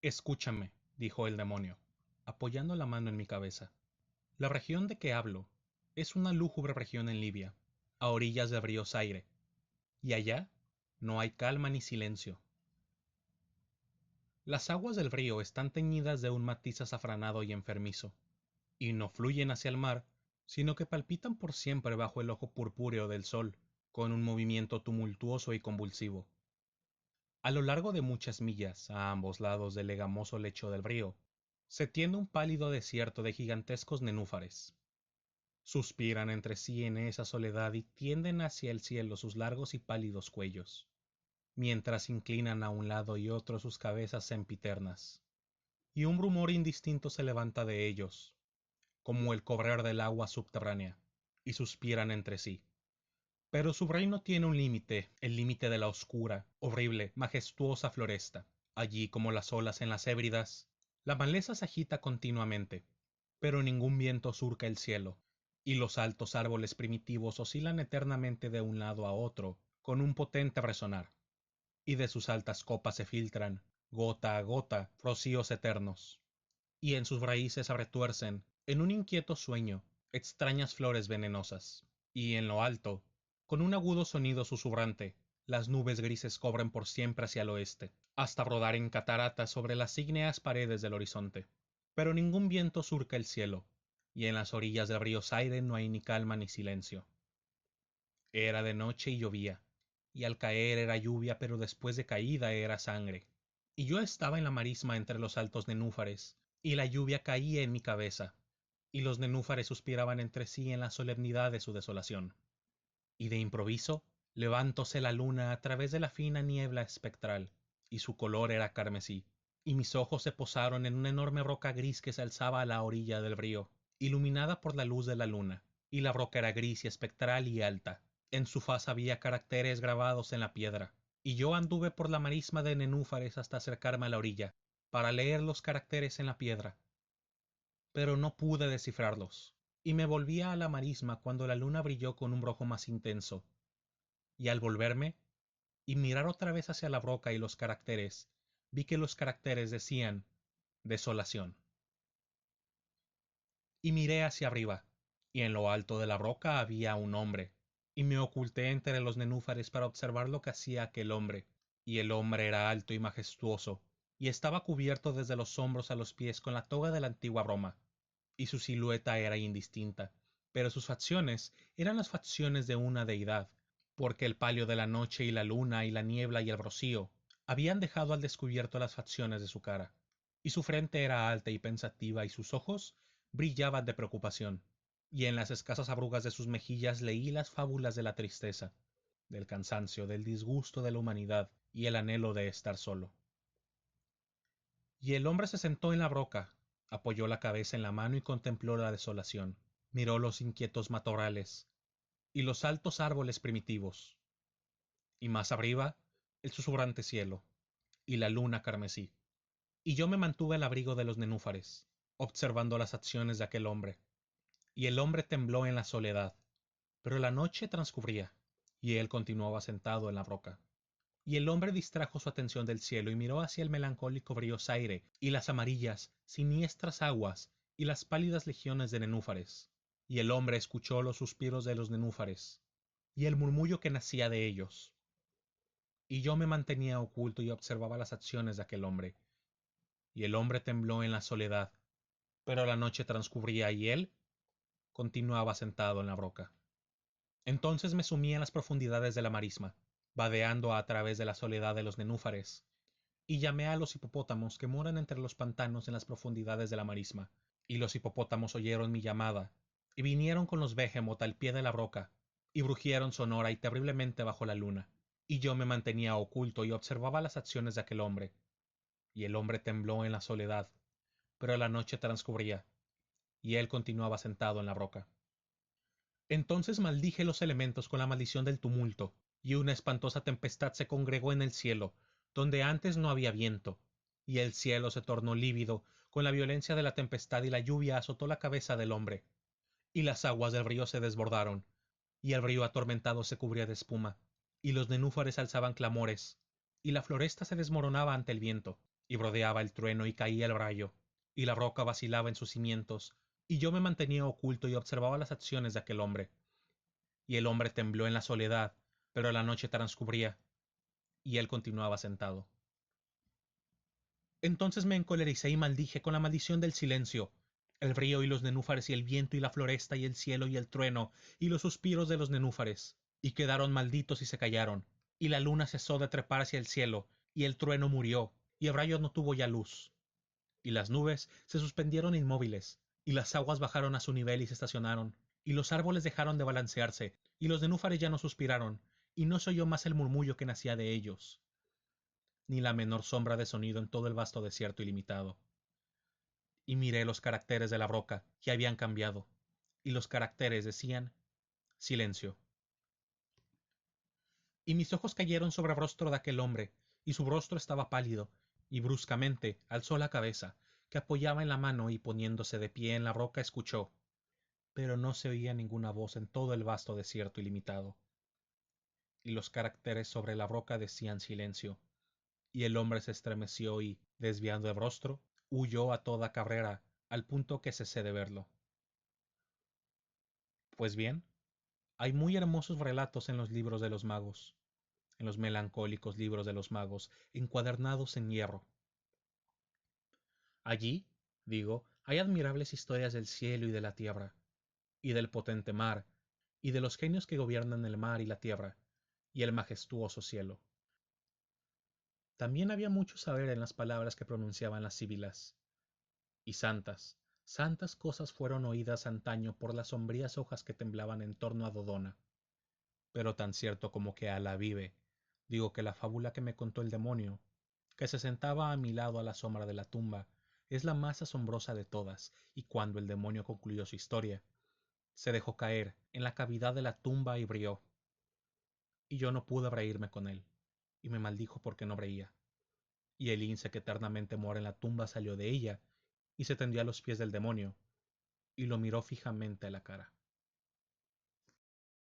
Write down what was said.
Escúchame, dijo el demonio, apoyando la mano en mi cabeza. La región de que hablo es una lúgubre región en Libia, a orillas del río Zaire, y allá no hay calma ni silencio. Las aguas del río están teñidas de un matiz azafranado y enfermizo, y no fluyen hacia el mar, sino que palpitan por siempre bajo el ojo purpúreo del sol, con un movimiento tumultuoso y convulsivo. A lo largo de muchas millas, a ambos lados del legamoso lecho del río, se tiende un pálido desierto de gigantescos nenúfares. Suspiran entre sí en esa soledad y tienden hacia el cielo sus largos y pálidos cuellos, mientras inclinan a un lado y otro sus cabezas sempiternas. Y un rumor indistinto se levanta de ellos, como el correr del agua subterránea, y suspiran entre sí. Pero su reino tiene un límite, el límite de la oscura, horrible, majestuosa floresta. Allí, como las olas en las Hébridas, la maleza se agita continuamente, pero ningún viento surca el cielo, y los altos árboles primitivos oscilan eternamente de un lado a otro, con un potente resonar, y de sus altas copas se filtran, gota a gota, rocíos eternos, y en sus raíces se retuercen, en un inquieto sueño, extrañas flores venenosas, y en lo alto, con un agudo sonido susurrante, las nubes grises cobran por siempre hacia el oeste, hasta rodar en cataratas sobre las ígneas paredes del horizonte. Pero ningún viento surca el cielo, y en las orillas del río Zaire no hay ni calma ni silencio. Era de noche y llovía, y al caer era lluvia, pero después de caída era sangre. Y yo estaba en la marisma entre los altos nenúfares, y la lluvia caía en mi cabeza, y los nenúfares suspiraban entre sí en la solemnidad de su desolación. Y de improviso levantóse la luna a través de la fina niebla espectral, y su color era carmesí, y mis ojos se posaron en una enorme roca gris que se alzaba a la orilla del río, iluminada por la luz de la luna, y la roca era gris y espectral y alta. En su faz había caracteres grabados en la piedra, y yo anduve por la marisma de nenúfares hasta acercarme a la orilla, para leer los caracteres en la piedra, pero no pude descifrarlos, y me volvía a la marisma cuando la luna brilló con un rojo más intenso, y al volverme y mirar otra vez hacia la roca y los caracteres, vi que los caracteres decían desolación. Y miré hacia arriba, y en lo alto de la roca había un hombre, y me oculté entre los nenúfares para observar lo que hacía aquel hombre. Y el hombre era alto y majestuoso, y estaba cubierto desde los hombros a los pies con la toga de la antigua Roma, y su silueta era indistinta, pero sus facciones eran las facciones de una deidad, porque el palio de la noche y la luna y la niebla y el rocío habían dejado al descubierto las facciones de su cara, y su frente era alta y pensativa y sus ojos brillaban de preocupación, y en las escasas arrugas de sus mejillas leí las fábulas de la tristeza, del cansancio, del disgusto de la humanidad y el anhelo de estar solo. Y el hombre se sentó en la roca, apoyó la cabeza en la mano y contempló la desolación, miró los inquietos matorrales y los altos árboles primitivos, y más arriba el susurrante cielo y la luna carmesí. Y yo me mantuve al abrigo de los nenúfares, observando las acciones de aquel hombre. Y el hombre tembló en la soledad, pero la noche transcurría, y él continuaba sentado en la roca. Y el hombre distrajo su atención del cielo y miró hacia el melancólico río Zaire y las amarillas, siniestras aguas y las pálidas legiones de nenúfares. Y el hombre escuchó los suspiros de los nenúfares y el murmullo que nacía de ellos. Y yo me mantenía oculto y observaba las acciones de aquel hombre. Y el hombre tembló en la soledad, pero la noche transcurría y él continuaba sentado en la roca. Entonces me sumí en las profundidades de la marisma, vadeando a través de la soledad de los nenúfares, y llamé a los hipopótamos que moran entre los pantanos en las profundidades de la marisma, y los hipopótamos oyeron mi llamada, y vinieron con los behemoth al pie de la roca, y brujieron sonora y terriblemente bajo la luna, y yo me mantenía oculto y observaba las acciones de aquel hombre, y el hombre tembló en la soledad, pero la noche transcurría, y él continuaba sentado en la roca. Entonces maldije los elementos con la maldición del tumulto, y una espantosa tempestad se congregó en el cielo, donde antes no había viento, y el cielo se tornó lívido con la violencia de la tempestad y la lluvia azotó la cabeza del hombre, y las aguas del río se desbordaron, y el río atormentado se cubría de espuma, y los nenúfares alzaban clamores, y la floresta se desmoronaba ante el viento, y rodeaba el trueno y caía el rayo, y la roca vacilaba en sus cimientos, y yo me mantenía oculto y observaba las acciones de aquel hombre. Y el hombre tembló en la soledad, pero la noche transcurría, y él continuaba sentado. Entonces me encolericé y maldije con la maldición del silencio, el río y los nenúfares y el viento y la floresta y el cielo y el trueno y los suspiros de los nenúfares, y quedaron malditos y se callaron, y la luna cesó de trepar hacia el cielo, y el trueno murió, y el rayo no tuvo ya luz, y las nubes se suspendieron inmóviles, y las aguas bajaron a su nivel y se estacionaron, y los árboles dejaron de balancearse, y los nenúfares ya no suspiraron, y no se oyó más el murmullo que nacía de ellos, ni la menor sombra de sonido en todo el vasto desierto ilimitado. Y miré los caracteres de la roca, que habían cambiado, y los caracteres decían silencio. Y mis ojos cayeron sobre el rostro de aquel hombre, y su rostro estaba pálido, y bruscamente alzó la cabeza, que apoyaba en la mano, y poniéndose de pie en la roca escuchó, pero no se oía ninguna voz en todo el vasto desierto ilimitado. Y los caracteres sobre la roca decían silencio, y el hombre se estremeció y, desviando el rostro, huyó a toda carrera, al punto que cesé de verlo. Pues bien, hay muy hermosos relatos en los libros de los magos, en los melancólicos libros de los magos, encuadernados en hierro. Allí, digo, hay admirables historias del cielo y de la tierra, y del potente mar, y de los genios que gobiernan el mar y la tierra, y el majestuoso cielo. También había mucho saber en las palabras que pronunciaban las sibilas. Y santas, santas cosas fueron oídas antaño por las sombrías hojas que temblaban en torno a Dodona. Pero tan cierto como que Alá vive, digo que la fábula que me contó el demonio, que se sentaba a mi lado a la sombra de la tumba, es la más asombrosa de todas, y cuando el demonio concluyó su historia, se dejó caer en la cavidad de la tumba y rió. Y yo no pude reírme con él, y me maldijo porque no reía. Y el lince que eternamente mora en la tumba salió de ella, y se tendió a los pies del demonio, y lo miró fijamente a la cara.